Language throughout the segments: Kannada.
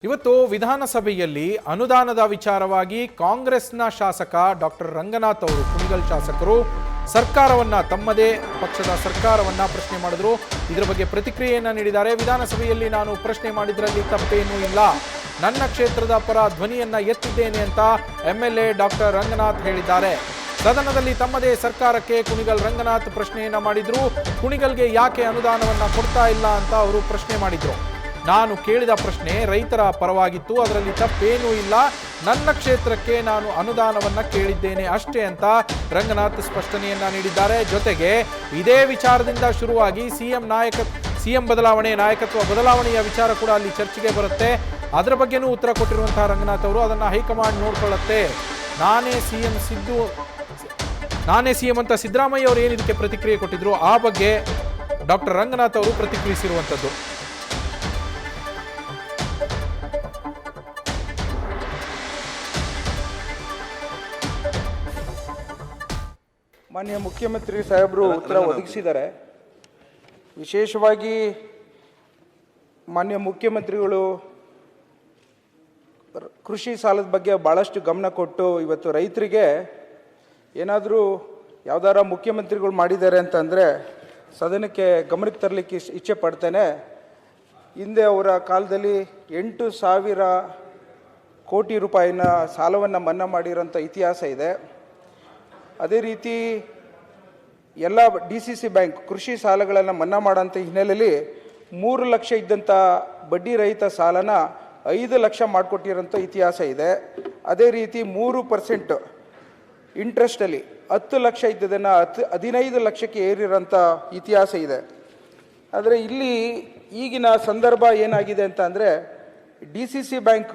ಇವತ್ತು ವಿಧಾನಸಭೆಯಲ್ಲಿ ಅನುದಾನದ ವಿಚಾರವಾಗಿ ಕಾಂಗ್ರೆಸ್ನ ಶಾಸಕ ಡಾಕ್ಟರ್ ರಂಗನಾಥ್ ಅವರು ಕುಣಿಗಲ್ ಶಾಸಕರು ಸರ್ಕಾರವನ್ನ ತಮ್ಮದೇ ಪಕ್ಷದ ಸರ್ಕಾರವನ್ನ ಪ್ರಶ್ನೆ ಮಾಡಿದ್ರು. ಇದರ ಬಗ್ಗೆ ಪ್ರತಿಕ್ರಿಯೆಯನ್ನ ನೀಡಿದ್ದಾರೆ. ವಿಧಾನಸಭೆಯಲ್ಲಿ ನಾನು ಪ್ರಶ್ನೆ ಮಾಡಿದ್ರಲ್ಲಿ ತಪ್ಪೇನೂ ಇಲ್ಲ, ನನ್ನ ಕ್ಷೇತ್ರದ ಪರ ಧ್ವನಿಯನ್ನ ಎತ್ತಿದ್ದೇನೆ ಅಂತ ಎಂಎಲ್ಎ ಡಾಕ್ಟರ್ ರಂಗನಾಥ್ ಹೇಳಿದ್ದಾರೆ. ಸದನದಲ್ಲಿ ತಮ್ಮದೇ ಸರ್ಕಾರಕ್ಕೆ ಕುಣಿಗಲ್ ರಂಗನಾಥ್ ಪ್ರಶ್ನೆಯನ್ನ ಮಾಡಿದ್ರು. ಕುಣಿಗಲ್ಗೆ ಯಾಕೆ ಅನುದಾನವನ್ನ ಕೊಡ್ತಾ ಇಲ್ಲ ಅಂತ ಅವರು ಪ್ರಶ್ನೆ ಮಾಡಿದ್ರು. ನಾನು ಕೇಳಿದ ಪ್ರಶ್ನೆ ರೈತರ ಪರವಾಗಿತ್ತು, ಅದರಲ್ಲಿ ತಪ್ಪೇನೂ ಇಲ್ಲ, ನನ್ನ ಕ್ಷೇತ್ರಕ್ಕೆ ನಾನು ಅನುದಾನವನ್ನ ಕೇಳಿದ್ದೇನೆ ಅಷ್ಟೇ ಅಂತ ರಂಗನಾಥ್ ಸ್ಪಷ್ಟನೆಯನ್ನ ನೀಡಿದ್ದಾರೆ. ಜೊತೆಗೆ ಇದೇ ವಿಚಾರದಿಂದ ಶುರುವಾಗಿ ಸಿಎಂ ಬದಲಾವಣೆ, ನಾಯಕತ್ವ ಬದಲಾವಣೆಯ ವಿಚಾರ ಕೂಡ ಅಲ್ಲಿ ಚರ್ಚೆಗೆ ಬರುತ್ತೆ. ಅದರ ಬಗ್ಗೆನೂ ಉತ್ತರ ಕೊಟ್ಟಿರುವಂತಹ ರಂಗನಾಥ್ ಅವರು ಅದನ್ನ ಹೈಕಮಾಂಡ್ ನೋಡ್ಕೊಳ್ಳುತ್ತೆ, ನಾನೇ ಸಿಎಂ ಅಂತ ಸಿದ್ದರಾಮಯ್ಯ ಅವರು ಏನು ಇದಕ್ಕೆ ಪ್ರತಿಕ್ರಿಯೆ ಕೊಟ್ಟಿದ್ರು ಆ ಬಗ್ಗೆ ಡಾಕ್ಟರ್ ರಂಗನಾಥ್ ಅವರು ಪ್ರತಿಕ್ರಿಯಿಸಿರುವಂಥದ್ದು. ಮಾನ್ಯ ಮುಖ್ಯಮಂತ್ರಿ ಸಾಹೇಬರು ಉತ್ತರ ಒದಗಿಸಿದ್ದಾರೆ. ವಿಶೇಷವಾಗಿ ಮಾನ್ಯ ಮುಖ್ಯಮಂತ್ರಿಗಳು ಕೃಷಿ ಸಾಲದ ಬಗ್ಗೆ ಭಾಳಷ್ಟು ಗಮನ ಕೊಟ್ಟು ಇವತ್ತು ರೈತರಿಗೆ ಏನಾದರೂ ಯಾವ್ದಾರ ಮುಖ್ಯಮಂತ್ರಿಗಳು ಮಾಡಿದ್ದಾರೆ ಅಂತಂದರೆ ಸದನಕ್ಕೆ ಗಮನಕ್ಕೆ ತರಲಿಕ್ಕೆ ಇಚ್ಛೆ ಪಡ್ತೇನೆ. ಹಿಂದೆ ಅವರ ಕಾಲದಲ್ಲಿ 8,000 ಕೋಟಿ ರೂಪಾಯಿನ ಸಾಲವನ್ನು ಮನ್ನಾ ಮಾಡಿರೋಂಥ ಇತಿಹಾಸ ಇದೆ. ಅದೇ ರೀತಿ ಎಲ್ಲ DCC ಬ್ಯಾಂಕ್ ಕೃಷಿ ಸಾಲಗಳನ್ನು ಮನ್ನಾ ಮಾಡೋಂಥ ಹಿನ್ನೆಲೆಯಲ್ಲಿ 3 ಲಕ್ಷ ಇದ್ದಂಥ ಬಡ್ಡಿ ರಹಿತ ಸಾಲನ 5 ಲಕ್ಷ ಮಾಡಿಕೊಟ್ಟಿರೋಂಥ ಇತಿಹಾಸ ಇದೆ. ಅದೇ ರೀತಿ 3% ಇಂಟ್ರೆಸ್ಟಲ್ಲಿ 10 ಲಕ್ಷ ಇದ್ದದನ್ನು 15 ಲಕ್ಷಕ್ಕೆ ಏರಿರೋಂಥ ಇತಿಹಾಸ ಇದೆ. ಆದರೆ ಇಲ್ಲಿ ಈಗಿನ ಸಂದರ್ಭ ಏನಾಗಿದೆ ಅಂತ ಅಂದರೆ DCC ಬ್ಯಾಂಕ್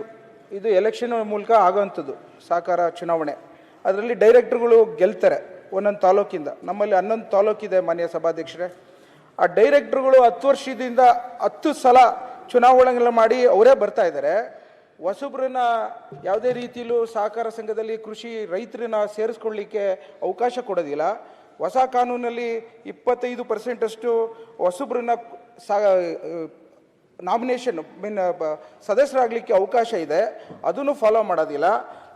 ಇದು ಎಲೆಕ್ಷನ್ ಮೂಲಕ ಆಗೋವಂಥದ್ದು, ಸಹಕಾರ ಚುನಾವಣೆ, ಅದರಲ್ಲಿ ಡೈರೆಕ್ಟರ್ಗಳು ಗೆಲ್ತಾರೆ ಒಂದೊಂದು ತಾಲೂಕಿಂದ. ನಮ್ಮಲ್ಲಿ 11 ತಾಲೂಕಿದೆ ಮಾನ್ಯ ಸಭಾಧ್ಯಕ್ಷರೇ. ಆ ಡೈರೆಕ್ಟರ್ಗಳು 10 ವರ್ಷದಿಂದ 10 ಸಲ ಚುನಾವಣೆಗಳನ್ನ ಮಾಡಿ ಅವರೇ ಬರ್ತಾ ಇದ್ದಾರೆ. ಹೊಸಬ್ರನ್ನ ಯಾವುದೇ ರೀತಿಯಲ್ಲೂ ಸಹಕಾರ ಸಂಘದಲ್ಲಿ ಕೃಷಿ ರೈತರನ್ನ ಸೇರಿಸ್ಕೊಳ್ಳಿಕ್ಕೆ ಅವಕಾಶ ಕೊಡೋದಿಲ್ಲ. ಹೊಸ ಕಾನೂನಲ್ಲಿ 25% ಅಷ್ಟು ಹೊಸಬ್ರನ್ನ ನಾಮಿನೇಷನ್ ಸದಸ್ಯರಾಗಲಿಕ್ಕೆ ಅವಕಾಶ ಇದೆ, ಅದನ್ನು ಫಾಲೋ ಮಾಡೋದಿಲ್ಲ.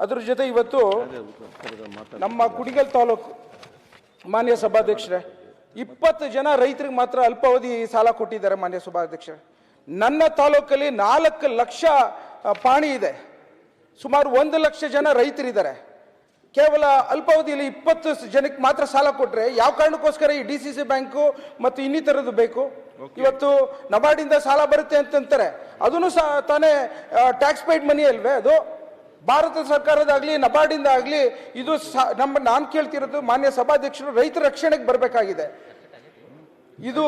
ಅದ್ರ ಜೊತೆ ಇವತ್ತು ನಮ್ಮ ಕುಣಿಗಲ್ ತಾಲೂಕು ಮಾನ್ಯ ಸಭಾಧ್ಯಕ್ಷರೇ 20 ಜನ ರೈತರಿಗೆ ಮಾತ್ರ ಅಲ್ಪಾವಧಿ ಸಾಲ ಕೊಟ್ಟಿದ್ದಾರೆ ಮಾನ್ಯ ಸಭಾಧ್ಯಕ್ಷರೇ. ನನ್ನ ತಾಲೂಕಲ್ಲಿ 4 ಲಕ್ಷ ಪಾಣಿ ಇದೆ, ಸುಮಾರು 1 ಲಕ್ಷ ಜನ ರೈತರಿದ್ದಾರೆ. ಕೇವಲ ಅಲ್ಪಾವಧಿಯಲ್ಲಿ 20 ಜನಕ್ಕೆ ಮಾತ್ರ ಸಾಲ ಕೊಟ್ಟರೆ ಯಾವ ಕಾರಣಕ್ಕೋಸ್ಕರ ಈ DCC ಬ್ಯಾಂಕು ಮತ್ತು ಇನ್ನಿತರದ್ದು ಬೇಕು? ಇವತ್ತು ನಬಾರ್ಡಿಂದ ಸಾಲ ಬರುತ್ತೆ ಅಂತಂತಾರೆ, ಅದನ್ನು ಸಹ ತಾನೇ ಟ್ಯಾಕ್ಸ್ ಪೇಯ್ಡ್ ಮನಿ ಅಲ್ವೇ? ಅದು ಭಾರತ ಸರ್ಕಾರದಾಗಲಿ ನಬಾರ್ಡಿಂದ ಆಗಲಿ ಇದು ನಾನು ಕೇಳ್ತಿರೋದು ಮಾನ್ಯ ಸಭಾಧ್ಯಕ್ಷರು ರೈತರ ರಕ್ಷಣೆಗೆ ಬರಬೇಕಾಗಿದೆ. ಇದು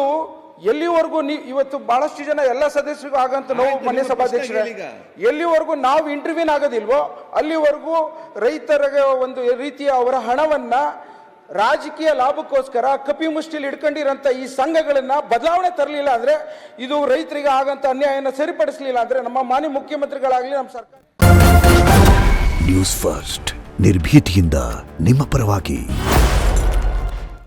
ಎಲ್ಲಿವರೆಗೂ ಇವತ್ತು ಬಹಳಷ್ಟು ಜನ ಎಲ್ಲ ಸದಸ್ಯರಿಗೂ ಆಗಂತ ನೋವು ಮಾನ್ಯ ಸಭಾಧ್ಯಕ್ಷರೇ, ಎಲ್ಲಿವರೆಗೂ ನಾವು ಇಂಟರ್ವ್ಯೂನ್ ಆಗೋದಿಲ್ವೋ ಅಲ್ಲಿವರೆಗೂ ರೈತರಿಗೆ ಒಂದು ರೀತಿಯ ಅವರ ಹಣವನ್ನ ರಾಜಕೀಯ ಲಾಭಕ್ಕೋಸ್ಕರ ಕಪಿ ಮುಷ್ಟಿಲಿ ಇಟ್ಕೊಂಡಿರೋಂಥ ಈ ಸಂಘಗಳನ್ನ ಬದಲಾವಣೆ ತರಲಿಲ್ಲ ಅಂದ್ರೆ, ಇದು ರೈತರಿಗೆ ಆಗಂತ ಅನ್ಯಾಯನ ಸರಿಪಡಿಸಲಿಲ್ಲ ಅಂದ್ರೆ ನಮ್ಮ ಮಾನ್ಯ ಮುಖ್ಯಮಂತ್ರಿಗಳಾಗಲಿ ನಮ್ಮ ಸರ್ಕಾರ. ನ್ಯೂಸ್ ಫಸ್ಟ್ ನಿರ್ಭೀತಿಯಿಂದ ನಿಮ್ಮ ಪರವಾಗಿ.